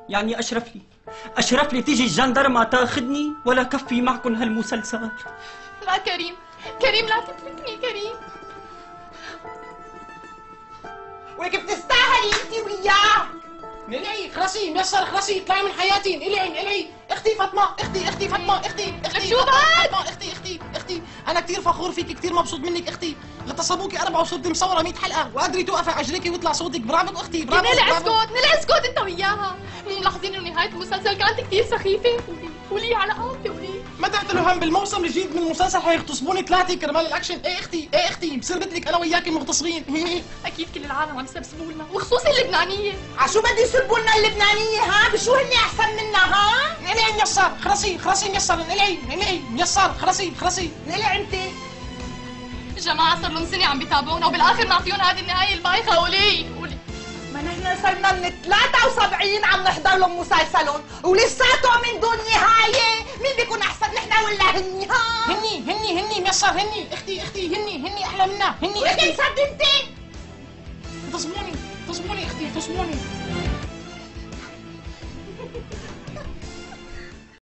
يعني أشرف لي تيجي الجندرمة تاخدني ولا كفي معكن هالمسلسل؟ لا كريم، كريم لا تتركني كريم. ولك بتستاهلي انت وياه. نلعي خلصي ميسر خلصي اطلعي من حياتي. العي اختي فاطمه اختي فاطمه اختي شو بعد؟ اختي انا كثير فخور فيك كثير مبسوط منك اختي. اغتصبوكي 4 وصرت مصوره 100 حلقه وقادري توقفي على رجليكي ويطلع صوتك. برافو اختي برافو. نلعي اسكت انت وياها. مو ملاحظين انه نهايه المسلسل كانت كثير سخيفه؟ قولي على قولتي قولي. ما تحتلوا هم بالموسم الجديد من المسلسل حيغتصبوني 3 كرمال الاكشن. ايه اختي بصير مثلك انا وياكي مغتصبين. اكيد كل العالم عم يسبسبوا لنا وخصوصي اللبنانيه. عشو بده يسبوا لنا اللبنانيه؟ ها بشو هن احسن منا؟ ها نلعي ميسر خلصي ميسر. نلعي ميسر خلصي. نلعي انت. الجماعه صار لهم سنه عم بيتابعونا وبالاخر نعطيهم هذه النهايه البايخه. قولي. ما نحن صرنا من 73 عم نحضر لهم مسلسلهم ولساتهم من دون نهايه. مين بيكون احسن نحن ولا هني؟ ها هني ميسر هني اختي هني احلى منا. هني ولكن صد انت تصبوني اختي تصبوني.